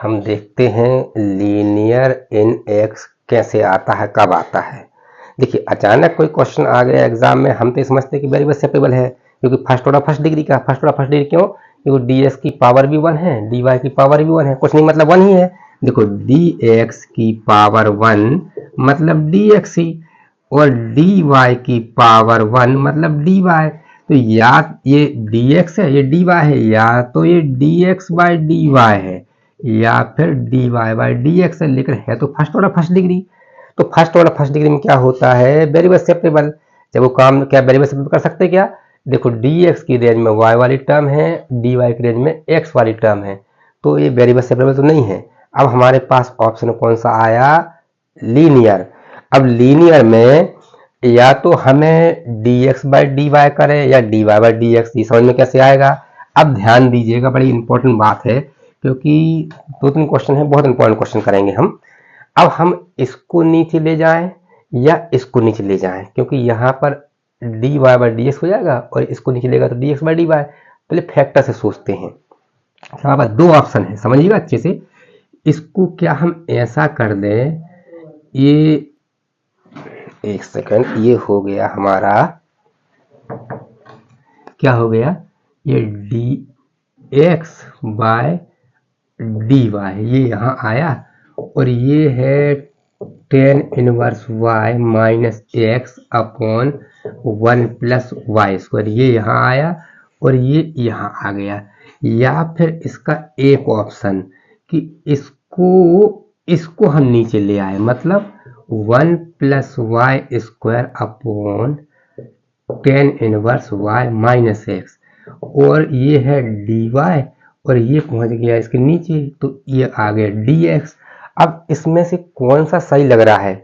हम देखते हैं लीनियर इन एक्स कैसे आता है, कब आता है। देखिए अचानक कोई क्वेश्चन आ गया एग्जाम में, हम तो समझते हैं कि वेरी सेपेबल है क्योंकि फर्स्ट ऑर्डर फर्स्ट डिग्री का। फर्स्ट ऑर्डर फर्स्ट डिग्री क्यों? क्योंकि डी एक्स की पावर भी 1 है, डी वाई की पावर भी 1 है, कुछ नहीं मतलब 1 ही है। देखो डी एक्स की पावर 1 मतलब डी एक्स ही, और डी वाई की पावर 1 मतलब डी वाई। तो या ये डी एक्स है, ये डी वाई है, या तो ये d x by d y है, या फिर d y by d x है, लेकिन है तो फर्स्ट ऑर्डर फर्स्ट डिग्री। तो फर्स्ट ऑर्डर फर्स्ट डिग्री में क्या होता है? Variable separable. जब वो काम क्या वेरिएबल सेपरेबल कर सकते हैं क्या? देखो डी एक्स की रेंज में वाई वाली टर्म है, डी वाई की रेंज में एक्स वाली टर्म है, तो ये वेरिएबल सेपरेबल तो नहीं है। अब हमारे पास ऑप्शन कौन सा आया? लीनियर। अब लीनियर में या तो हमें d x by d y करें या d y by d x, ये समझ में कैसे आएगा? अब ध्यान दीजिएगा, बड़ी इंपॉर्टेंट बात है क्योंकि 2-3 क्वेश्चन है, बहुत इंपॉर्टेंट क्वेश्चन करेंगे हम। अब हम इसको नीचे ले जाएं या इसको नीचे ले जाएं, क्योंकि यहाँ पर d y by d x हो जाएगा और इसको नीचे लेगा तो d x by d y. पहले फैक्टर से सोचते हैं। यहाँ पर 2 ऑप्शन है, समझिएगा अच्छे से। इसको क्या हम ऐसा कर दें, ये एक सेकंड, ये हो गया हमारा, क्या हो गया? ये d x by d y, ये यहाँ आया, और ये है tan inverse y minus x upon 1 plus y square, ये यहाँ आया और ये यहाँ आ गया। या फिर इसका एक ऑप्शन कि इसको हम नीचे ले आए, मतलब 1 plus y square upon 10 inverse y minus x, और ये है डी वाई और ये पहुंच गया इसके नीचे, तो ये आ गया डी एक्स। अब इसमें से कौन सा सही लग रहा है?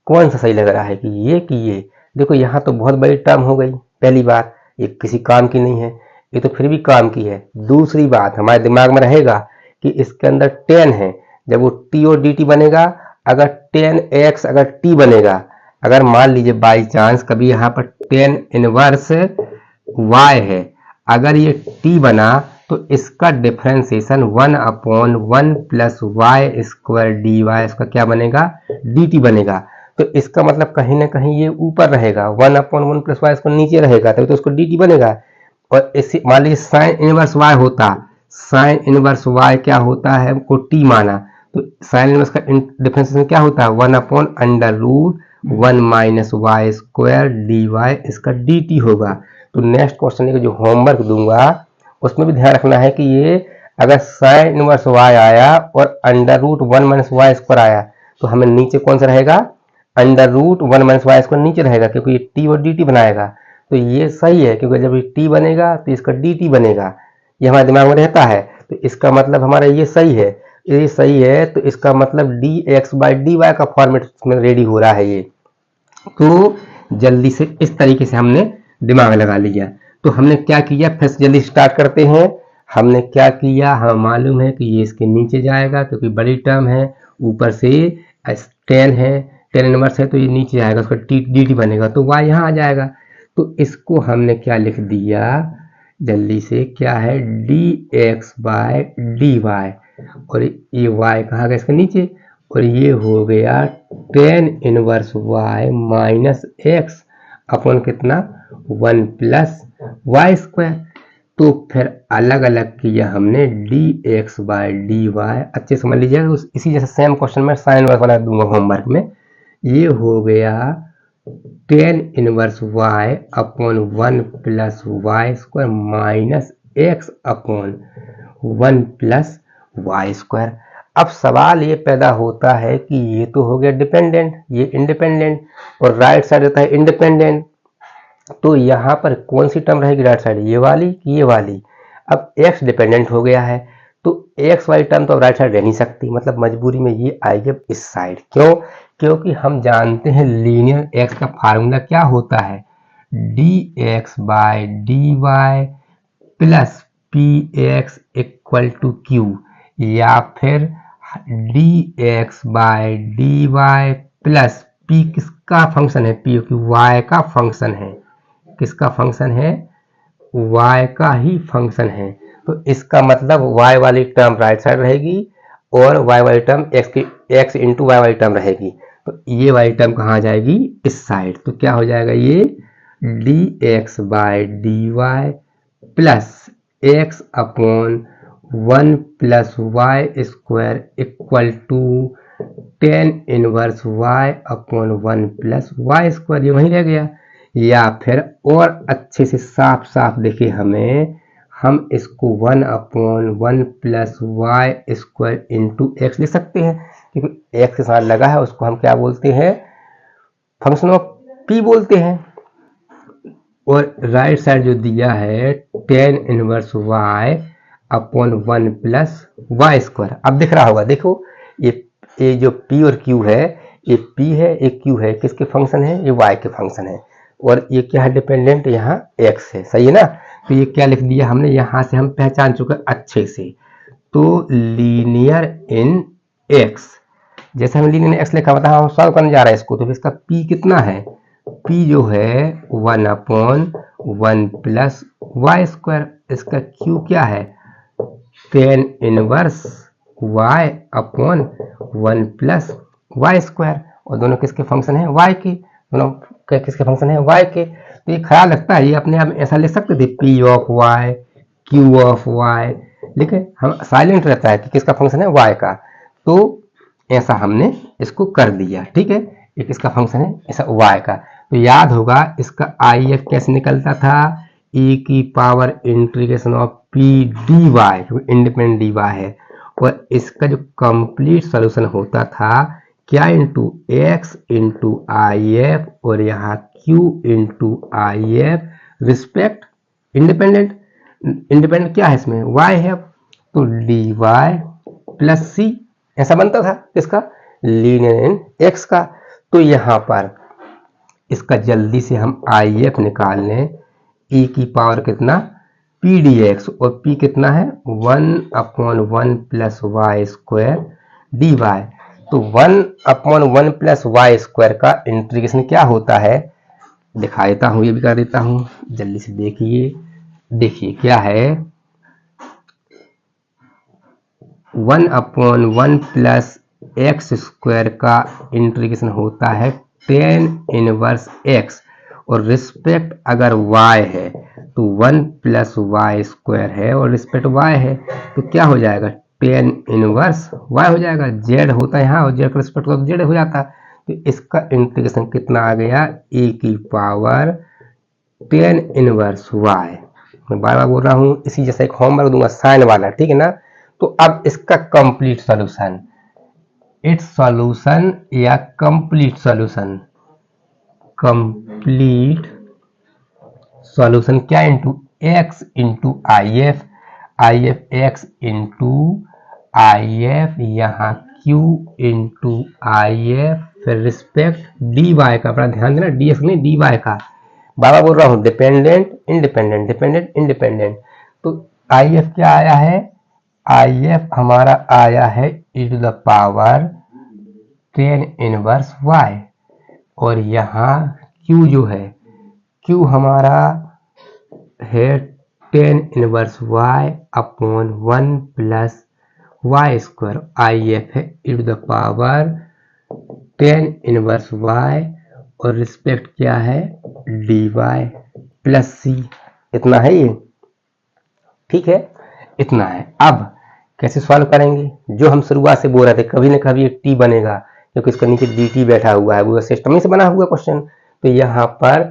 कौन सा सही लग रहा है कि ये? देखो यहाँ तो बहुत बड़ी टर्म हो गई। पहली बात, ये किसी काम की नहीं है, ये तो फिर भी काम की है। दूसरी बात हमारे दिमाग में रहेगा कि इसके अंदर 10 है, जब वो टी और डी टी बनेगा, अगर 10x अगर t बनेगा, अगर मान लीजिए बाई चांस कभी यहाँ पर 10 इनवर्स y है, अगर ये t बना तो इसका differentiation 1 upon 1 plus y square d y, इसका क्या बनेगा? dt बनेगा। तो इसका मतलब कहीं ना कहीं ये ऊपर रहेगा, 1 अपॉन 1 प्लस वाई इसको नीचे रहेगा, तभी तो उसको dt बनेगा। और इसी मान लीजिए साइन इनवर्स y होता, साइन इनवर्स y क्या होता है? हमको t माना, तो साइन इनवर्स का डिफरेंशिएशन क्या होता है? 1 upon under root 1 minus y square d y, इसका डी टी होगा। तो नेक्स्ट क्वेश्चन का जो होमवर्क दूंगा उसमें भी ध्यान रखना है कि ये अगर साइन इनवर्स वाई आया और under root 1 minus y square आया, तो हमें नीचे कौन सा रहेगा? Under root 1 minus y square नीचे रहेगा, क्योंकि ये टी और डी टी बनाएगा। तो ये सही है, क्योंकि जब ये टी बनेगा तो इसका डी टी बनेगा, ये हमारे दिमाग में रहता है। तो इसका मतलब हमारा ये सही है, ये सही है, तो इसका मतलब d x by d y का फॉर्मेट में रेडी हो रहा है ये। तो जल्दी से इस तरीके से हमने दिमाग लगा लिया। तो हमने क्या किया, फिर जल्दी स्टार्ट करते हैं। हमने क्या किया, हमें मालूम है कि ये इसके नीचे जाएगा क्योंकि बड़ी टर्म है, ऊपर से 10 है, 10 इनवर्स है, तो ये नीचे आएगा, उसका डी टी बनेगा, तो वाई यहाँ आ जाएगा। तो इसको हमने क्या लिख दिया जल्दी से, क्या है? D x by d y, और ये y कहाँ गया? इसके नीचे, और ये हो गया 10 inverse y minus x upon कितना? 1 प्लस वाई स्क्वायर। तो फिर अलग अलग किया हमने d x by d y, अच्छे समझ लीजिएगा। इसी जैसे सेम क्वेश्चन में साइन इनवर्स वाला दूंगा होमवर्क में। ये हो गया 10 inverse y upon 1 plus y square minus x upon 1 plus y square. अब सवाल ये पैदा होता है कि ये तो हो गया डिपेंडेंट, ये इंडिपेंडेंट, और राइट साइड होता है इंडिपेंडेंट। तो यहाँ पर कौन सी टर्म रहेगी राइट साइड, ये वाली कि ये वाली? अब x डिपेंडेंट हो गया है, तो x वाली टर्म तो अब राइट साइड रह नहीं सकती, मतलब मजबूरी में ये आएगी अब इस साइड। क्यों? क्योंकि हम जानते हैं लीनियर x का फार्मूला क्या होता है? D x by d y plus p x equal to q, या फिर d x by d y plus p किसका फंक्शन है? पी वाई का फंक्शन है। किसका फंक्शन है? वाई का ही फंक्शन है। तो इसका मतलब वाई वाली टर्म राइट साइड रहेगी और वाई वाली टर्म एक्स इंटू वाई वाली टर्म रहेगी, तो ये वाली टर्म कहाँ जाएगी, इस साइड। तो क्या हो जाएगा, ये d x by d y plus x upon 1 plus y square equal to tan inverse y upon 1 plus y square, ये वहीं रह गया। या फिर और अच्छे से साफ साफ देखिए हम इसको 1 upon 1 plus y square into x लिख सकते हैं, क्योंकि एक्स के साथ लगा है उसको हम क्या बोलते हैं, फंक्शन ऑफ p बोलते हैं। और राइट साइड जो दिया है tan inverse y upon 1 plus y square, अब दिख रहा होगा, देखो ये जो p और q है, ये p है ये q है, किसके फंक्शन है, ये y के फंक्शन है। और ये क्या है, डिपेंडेंट यहाँ x है, सही है ना। तो ये क्या लिख दिया हमने, यहाँ से हम पहचान चुके अच्छे से। तो लीनियर इन x, जैसे हम लीनियर x लिखा हुआ था, हम सॉल्व करने जा रहे हैं इसको, तो इसका p कितना है, p जो है 1 अपॉन 1 प्लस वाई स्क्वायर, इसका q क्या है, tan inverse y upon 1 plus y square, और दोनों किसके फंक्शन है, y के, दोनों किसके फंक्शन है, y के। तो ये ख्याल रखता है, ये अपने आप ऐसा लिख सकते थे p of y q of y, लेकिन हम साइलेंट रहता है कि किसका फंक्शन है, y का। तो ऐसा हमने इसको कर दिया, ठीक है, ये किसका फंक्शन है, ऐसा y का। तो याद होगा इसका if कैसे निकलता था, e की power integration of p dy, क्योंकि इंडिपेंडेंट dy है। और इसका जो कंप्लीट सॉल्यूशन होता था क्या, into x into I F, और यहाँ q into I F respect independent क्या है इसमें, y है, तो dy प्लस c, ऐसा बनता था इसका लीनियर इन x का। तो यहाँ पर इसका जल्दी से हम आई एफ निकाल लें, e की पावर कितना p dx, और p कितना है 1 upon 1 plus y square dy। तो 1 अपॉन 1 प्लस वाई स्क्वायर का इंटीग्रेशन क्या होता है, दिखा देता हूँ, ये भी कर देता हूँ, जल्दी से देखिए क्या है, 1 अपॉन 1 प्लस एक्स स्क्वायर का इंटीग्रेशन होता है टेन इनवर्स x, और रिस्पेक्ट अगर y है तो 1 प्लस वाई स्क्वायर है, और रिस्पेक्ट y है तो क्या हो जाएगा, टेन इनवर्स y हो जाएगा, z होता है यहाँ, और z का रिस्पेक्ट तो z हो जाता। तो इसका इंटीग्रेशन कितना आ गया, e की पावर टेन इनवर्स y। मैं बार बार बोल रहा हूँ, इसी जैसा एक होमवर्क दूंगा साइन वाला, ठीक है ना। तो अब इसका कंप्लीट सॉल्यूशन, इट्स सॉल्यूशन या कंप्लीट सॉल्यूशन क्या, into x into I F x into I F, यहाँ q इंटू आई एफ, फिर रिस्पेक्ट dy का, अपना ध्यान देना dx नहीं dy का, बाबा बोल रहा हूँ डिपेंडेंट इंडिपेंडेंट। तो आई एफ क्या आया है, आई एफ हमारा आया है e to the power tan inverse y, और यहाँ q जो है, q हमारा है tan inverse y upon 1 plus y square, I F है e to the power tan inverse y, और रिस्पेक्ट क्या है dy प्लस c, इतना है ये, ठीक है, इतना है। अब कैसे सॉल्व करेंगे, जो हम शुरुआत से बोल रहे थे, कभी ना कभी ये t बनेगा, क्योंकि इसका नीचे dt बैठा हुआ है, वो सिस्टम ही से बना हुआ क्वेश्चन। तो यहाँ पर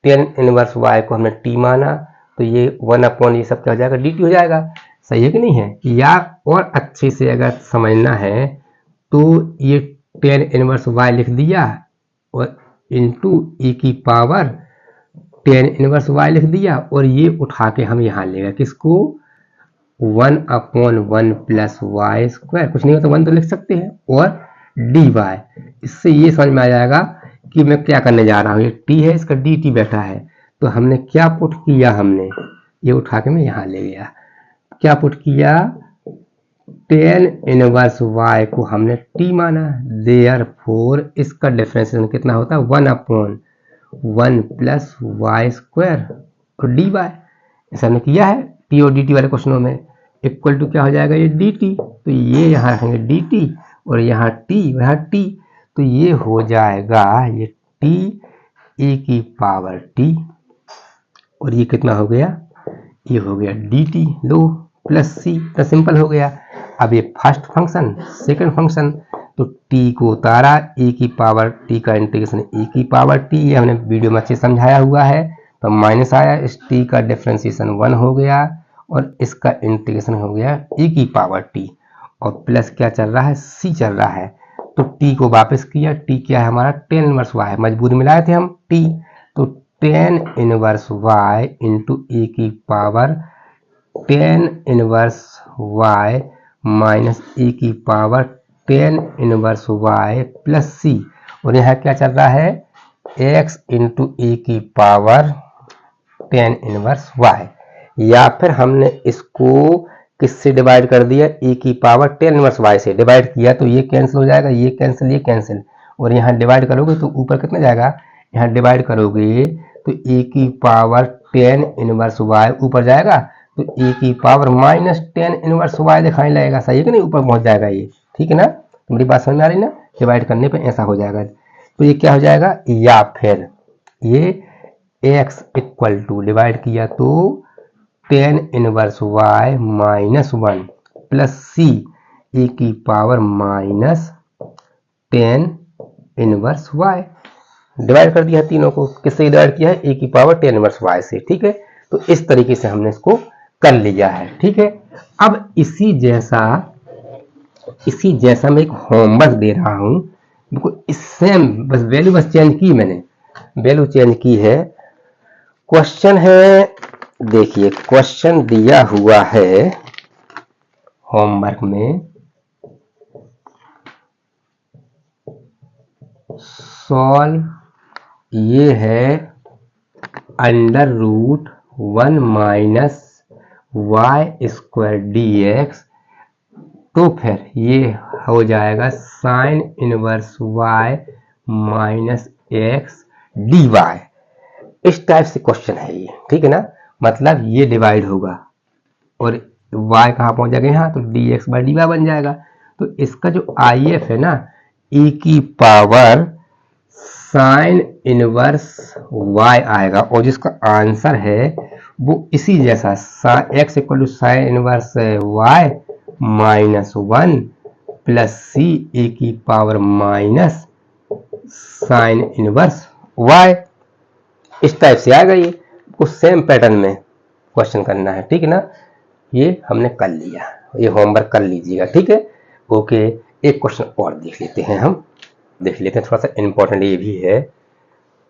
टेन इनवर्स y को हमने t माना, तो ये 1 अपॉन ये सब क्या हो जाएगा, dt हो जाएगा, सही है कि नहीं है। या और अच्छे से अगर समझना है तो ये टेन इनवर्स y लिख दिया, और इंटू e की पावर टेन इनवर्स y लिख दिया, और ये उठा के हम यहाँ लेगा किसको, 1 अपॉन 1 प्लस वाई स्क्वायर, कुछ नहीं हो तो 1 तो लिख सकते हैं, और dy। इससे ये समझ में आ जाएगा कि मैं क्या करने जा रहा हूँ, ये t है, इसका dt बैठा है, तो हमने क्या पुट किया, हमने ये उठा के मैं यहाँ ले गया, क्या पुट किया, टेन इनवर्स y को हमने t माना, देयरफॉर इसका डिफरेंशिएशन कितना होता है, 1 अपॉन 1 प्लस वाई स्क्वायर और dy। ऐसा हमने किया है t और dt वाले क्वेश्चनों में। इक्वल टू क्या हो जाएगा ये डी टी, तो ये यहाँ रखेंगे डी टी और यहाँ टी यहाँ टी, तो ये हो जाएगा ये टी ए की पावर टी और ये कितना हो गया, ये हो गया डी टी लो प्लस सी, तो सिंपल हो गया। अब ये फर्स्ट फंक्शन सेकंड फंक्शन, तो टी को उतारा, ए की पावर टी का इंटीग्रेशन ए की पावर टी, ये हमने वीडियो में अच्छे समझाया हुआ है, तो माइनस आया, इस टी का डिफ्रेंसिएशन 1 हो गया और इसका इंटीग्रेशन हो गया ए की पावर टी और प्लस क्या चल रहा है, सी चल रहा है, तो टी को वापस किया, टी क्या है हमारा टेन इनवर्स वाई, मजबूरी में लाए थे हम टी, तो tan inverse y into a की power ten inverse y minus a की power ten inverse y plus c, और यहाँ क्या चल रहा है एक्स इंटू ए की पावर टेन इनवर्स वाई, या फिर हमने इसको किससे डिवाइड कर दिया, ए की पावर टेन इनवर्स वाई से डिवाइड किया, तो ये कैंसिल हो जाएगा, ये कैंसिल, और यहाँ डिवाइड करोगे तो ऊपर कितना जाएगा, यहाँ डिवाइड करोगे तो ए की पावर टेन इनवर्स वाई ऊपर जाएगा, तो ए की power minus tan inverse y दिखाने लगेगा, सही है कि नहीं, ऊपर पहुंच जाएगा ये, ठीक है ना, मेरी बात समझ में आ रही ना, डिवाइड करने पे ऐसा हो जाएगा, तो ये क्या हो जाएगा, या फिर ये x इक्वल टू डिवाइड किया तो tan inverse y minus 1 plus c a की power minus tan inverse y, divide कर दिया तीनों को, किससे डिवाइड किया है, ए की पावर टेन इनवर्स y से, ठीक है, तो इस तरीके से हमने इसको कर लिया है, ठीक है। अब इसी जैसा मैं एक होमवर्क दे रहा हूं, बिल्कुल सेम, बस वैल्यू बस चेंज की, मैंने वैल्यू चेंज की है। क्वेश्चन है, देखिए क्वेश्चन दिया हुआ है होमवर्क में, सॉल्व ये है under root 1 minus y square d x, तो फिर ये हो जाएगा sine inverse y minus x d y, इस टाइप से क्वेश्चन है ये, ठीक है ना, मतलब ये डिवाइड होगा और y कहाँ पहुंच जाएगा यहाँ, तो d x by d y बन जाएगा, तो इसका जो आई एफ है ना, e की पावर साइन इनवर्स y आएगा, और जिसका आंसर है वो इसी जैसा x equal to sine inverse y minus 1 plus c a की power minus sine inverse y, इस टाइप से आएगा ये, कुछ सेम पैटर्न में क्वेश्चन करना है, ठीक है ना, ये हमने कर लिया, ये होमवर्क कर लीजिएगा, ठीक है, ओके। एक क्वेश्चन और देख लेते हैं, हम देख लेते हैं, थोड़ा सा इंपॉर्टेंट ये भी है,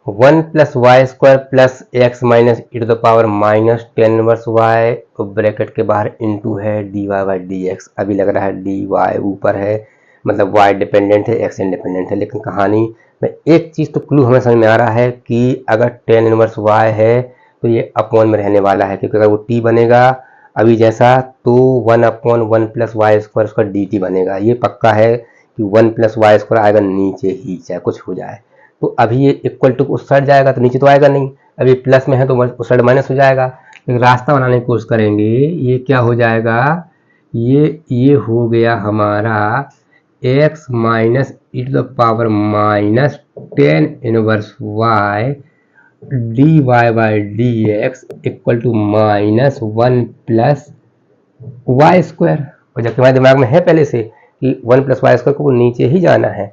1 plus y square plus x minus e to the power minus tan inverse y, तो ब्रैकेट के बाहर इनटू है d y by d x, अभी लग रहा है डी वाई ऊपर है, मतलब वाई डिपेंडेंट है एक्स इंडिपेंडेंट है, लेकिन कहानी में एक चीज़ तो क्लू हमें समझ में आ रहा है कि अगर टेन इनवर्स वाई है तो ये अपॉन में रहने वाला है, क्योंकि अगर वो टी बनेगा अभी जैसा तो 1 अपॉन 1 प्लस वाई स्क्वायर उसका डी टी बनेगा, ये पक्का है कि 1 प्लस वाई स्क्वायर आएगा नीचे ही, चाहे कुछ हो जाए, तो अभी ये इक्वल टू उस साइड जाएगा तो नीचे तो आएगा नहीं, अभी प्लस में है तो उस साइड माइनस हो जाएगा, एक रास्ता बनाने की कोशिश करेंगे, ये क्या हो जाएगा, ये हो गया हमारा x minus e to the power minus tan inverse y d y by d x equal to minus 1 plus y square, और जबकि हमारे दिमाग में है पहले से कि 1 प्लस वाई स्क्वायर को वो नीचे ही जाना है,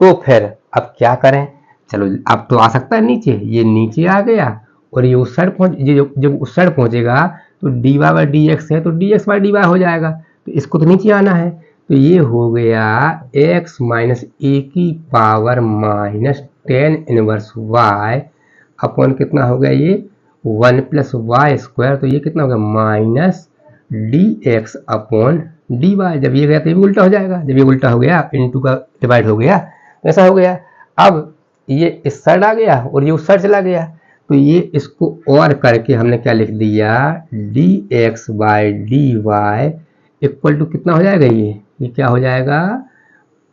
तो फिर अब क्या करें, चलो अब तो आ सकता है नीचे, ये नीचे आ गया और ये उस साइड पहुंच, जब उस साइड पहुंचेगा तो d y by d x है तो d x by d y हो जाएगा, तो इसको तो नीचे आना है, तो ये हो गया x माइनस ए की power minus tan inverse y upon कितना हो गया ये 1 प्लस वाई स्क्वायर, तो ये कितना हो गया minus d x upon d y, जब ये गया तो ये भी उल्टा हो जाएगा, जब ये उल्टा हो गया इनटू का डिवाइड हो गया तो ऐसा हो गया, अब ये इस साइड आ गया और ये उस साइड चला गया, तो ये इसको और करके हमने क्या लिख दिया d x by d y equal to कितना हो जाएगा, ये क्या हो जाएगा,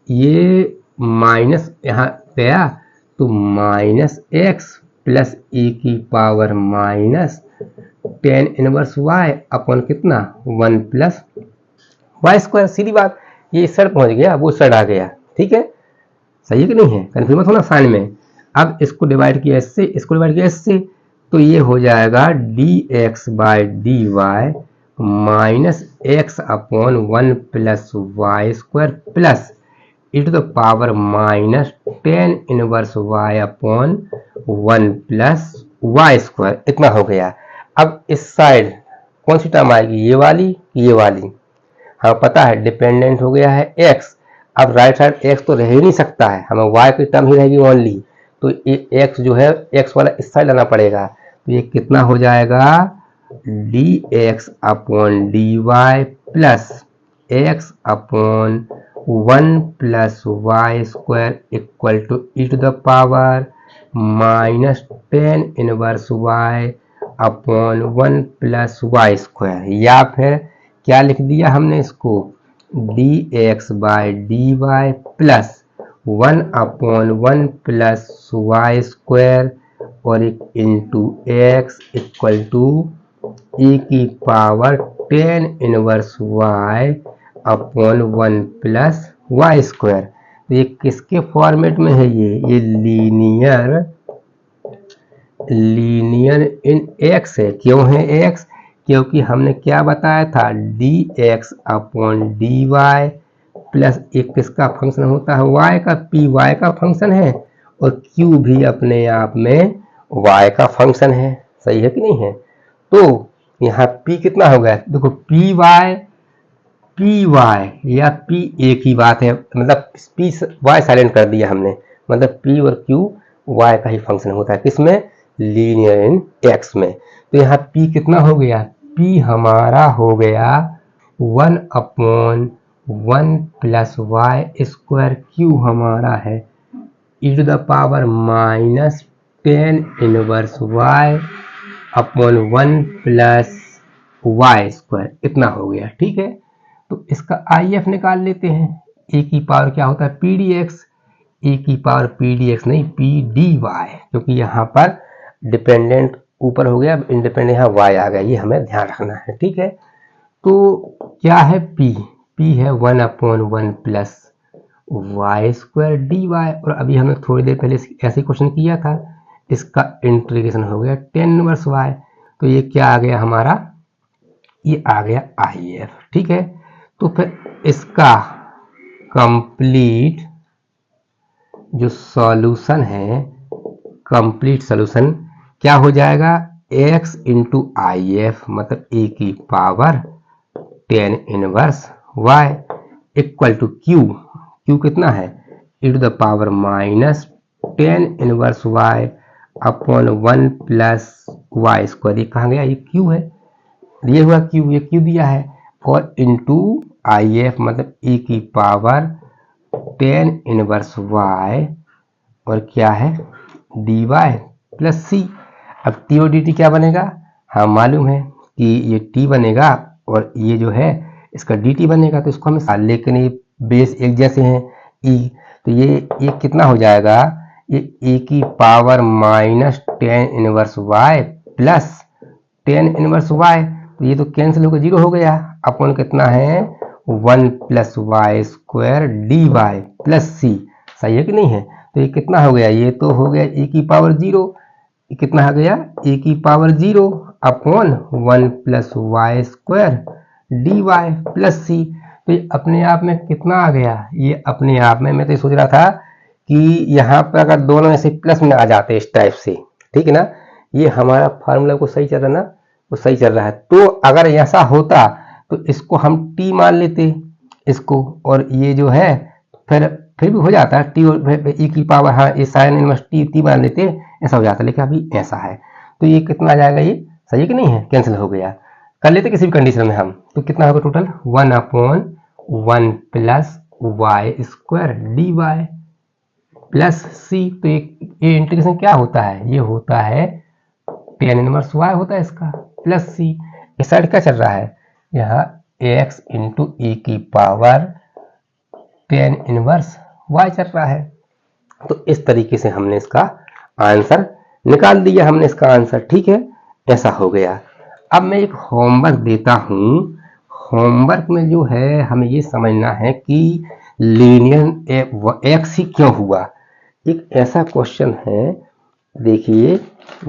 ये माइनस यहाँ गया तो माइनस एक्स प्लस ए की power minus tan inverse y upon कितना 1 प्लस वाई स्क्वायर। सीधी बात, ये इस साइड पहुंच गया, वो साइड आ गया। ठीक है, सही है कि नहीं है, कन्फ्यूज मत होना साइन में। अब इसको डिवाइड किया इससे, इसको डिवाइड किया इससे, तो ये हो जाएगा dx by d y minus x upon 1 plus y square plus e to the power minus tan inverse y upon 1 plus y square. इतना हो गया। अब इस साइड कौन सी टर्म आएगी, ये वाली, ये वाली। हाँ पता है, डिपेंडेंट हो गया है x। अब राइट साइड x तो रह ही नहीं सकता है, हमें y की टर्म ही रहेगी ओनली। तो ये x जो है, x वाला इस साइड लाना पड़ेगा। तो ये कितना हो जाएगा, dx upon d y plus x upon 1 plus y square equal to e to the power minus tan inverse y upon 1 plus y square. या फिर क्या लिख दिया हमने इसको, dx by d y plus 1 upon 1 plus y square और into x equal to e की power ten inverse y upon 1 plus y square. तो ये किसके फॉर्मेट में है, ये लीनियर इन एक्स है। क्यों है एक्स, क्योंकि हमने क्या बताया था, dx upon d y plus एक किसका फंक्शन होता है, y का, p y का फंक्शन है और q भी अपने आप में y का फंक्शन है। सही है कि नहीं है। तो यहाँ p कितना हो गया, देखो पी वाई या p एक ही बात है, मतलब p y साइलेंट कर दिया हमने, मतलब p और q y का ही फंक्शन होता है। किसमें, लीनियर इन x में। तो यहाँ p कितना हो गया, p हमारा हो गया 1 upon 1 plus y square, q हमारा है e to the power minus tan inverse y upon 1 plus y square. इतना हो गया। ठीक है, तो इसका IF निकाल लेते हैं। a की पावर क्या होता है, pdx, a की पावर pdx नहीं pdy, क्योंकि यहाँ पर डिपेंडेंट ऊपर हो गया, इंडिपेंडेंट यहाँ y आ गया, ये हमें ध्यान रखना है। ठीक है, तो क्या है p है 1 upon 1 plus y square d y. और अभी हमने थोड़ी देर पहले ऐसे क्वेश्चन किया था, इसका इंटीग्रेशन हो गया टेन इनवर्स वाई। तो ये क्या आ गया हमारा, ये आ गया IF। ठीक है, तो फिर इसका कंप्लीट जो सॉल्यूशन है, कंप्लीट सॉल्यूशन क्या हो जाएगा, x इंटू IF मतलब a की power tan inverse y equal to q कितना है, e to the power minus tan inverse y upon 1 plus y square. ये कहाँ गया, ये q है, ये हुआ q, ये q दिया है, और इंटू IF मतलब e की पावर टेन इनवर्स y और क्या है dy प्लस c। अब t और dt क्या बनेगा, हाँ मालूम है कि ये t बनेगा और ये जो है इसका dt बनेगा। तो इसको हम, लेकिन ये बेस एक जैसे हैं e, तो ये कितना हो जाएगा, ये e की power minus tan inverse y plus tan inverse y। तो ये तो कैंसिल होकर जीरो हो गया, अपन कितना है 1 plus y square d y plus c. सही है कि नहीं है। तो ये कितना हो गया, ये तो हो गया e की पावर 0, कितना हो गया e की power 0 upon 1 plus y square d y plus c. तो ये अपने आप में कितना आ गया, ये अपने आप में, मैं तो सोच रहा था कि यहाँ पर अगर दोनों ऐसे प्लस में आ जाते इस टाइप से, ठीक है ना, ये हमारा फार्मूला को सही चल रहा है ना, वो सही चल रहा है। तो अगर ऐसा होता तो इसको हम t मान लेते इसको, और ये जो है फिर भी हो जाता है t और e की पावर, हाँ ये साइन इनवर्स t मान लेते, ऐसा हो जाता है। लेकिन अभी ऐसा है, तो ये कितना आ जाएगा, ये सही है कि नहीं है, कैंसिल हो गया। कर लेते किसी भी कंडीशन में हम, तो कितना होगा total 1 upon 1 plus y square d y plus c. तो ये इंटीग्रेशन क्या होता है, ये होता है टेन इनवर्स वाई होता है इसका प्लस सी। इस साइड क्या चल रहा है, यहाँ एक्स इंटू ई की पावर टेन इनवर्स वाई चल रहा है। तो इस तरीके से हमने इसका आंसर निकाल दिया, हमने इसका आंसर। ठीक है, ऐसा हो गया। अब मैं एक होमवर्क देता हूँ। होमवर्क में जो है हमें ये समझना है कि लीनियर एक्स ही क्यों हुआ। एक ऐसा क्वेश्चन है, देखिए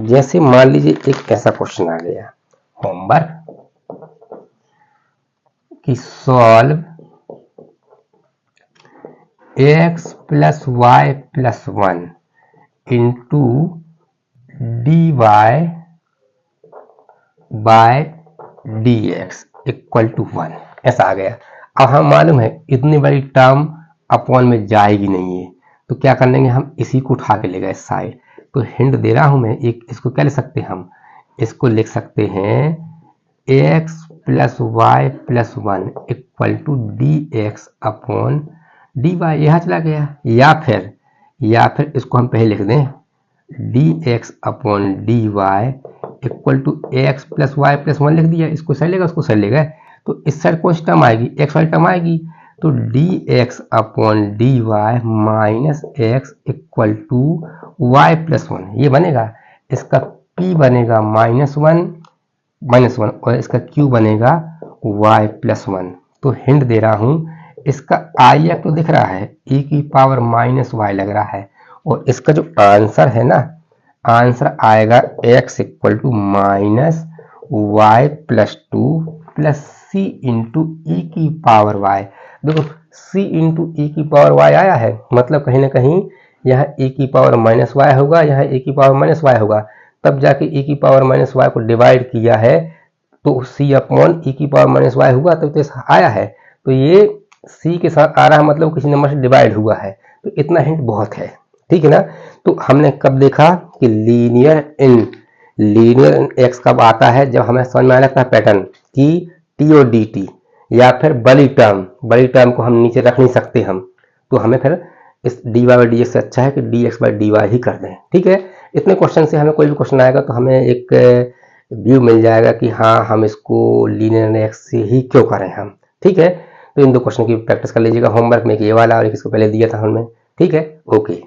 जैसे मान लीजिए एक ऐसा क्वेश्चन आ गया होमवर्क कि solve x plus y plus 1 into d y by d x equal to 1, ऐसा आ गया। अब हम मालूम है इतनी बड़ी टर्म अपॉन में जाएगी नहीं है, तो क्या कर लेंगे हम, इसी को उठा के ले गए साइड। तो हिंट दे रहा हूं मैं, एक इसको क्या लिख सकते हैं हम, इसको लिख सकते हैं x plus y plus 1 equal to d x upon d y, यहाँ चला गया। या फिर इसको हम पहले लिख दें d x upon d y equal to x plus y plus 1 लिख दिया। इसको सही लेगा, उसको सही लेगा, तो इस साइड कौन सी टर्म आएगी, एक्स वाली टर्म आएगी। तो d x upon d y minus x equal to y plus 1 ये बनेगा। इसका p बनेगा -1 और इसका q बनेगा y प्लस 1। तो हिंट दे रहा हूं, इसका आई तो दिख रहा है, e की पावर -y लग रहा है, और इसका जो आंसर है ना, आंसर आएगा x equal to -y plus 2 plus c into e की पावर y। देखो c इंटू ई की पावर y आया है, मतलब कहीं ना कहीं यहाँ e की पावर -y होगा, यहाँ e की पावर -y होगा, तब जाके e की पावर -y को डिवाइड किया है तो c अपॉन e की पावर -y हुआ, तब तो आया है। तो ये c के साथ आ रहा है, मतलब किसी नंबर से डिवाइड हुआ है। तो इतना हिंट बहुत है, ठीक है ना। तो हमने कब देखा कि लीनियर इन एक्स कब आता है, जब हमें समझ में आने लगता है पैटर्न कि टी और डी टी, या फिर बड़ी टर्म को हम नीचे रख नहीं सकते हम, तो हमें फिर इस d y by d x से अच्छा है कि d x by d y ही कर दें, ठीक है। इतने क्वेश्चन से हमें कोई भी क्वेश्चन आएगा तो हमें एक व्यू मिल जाएगा कि हाँ हम इसको लीनियर एक्स से ही क्यों करें हम, ठीक है। तो इन दो क्वेश्चन की प्रैक्टिस कर लीजिएगा होमवर्क में, एक ये वाला और एक इसको पहले दिया था हमने, ठीक है। ओके।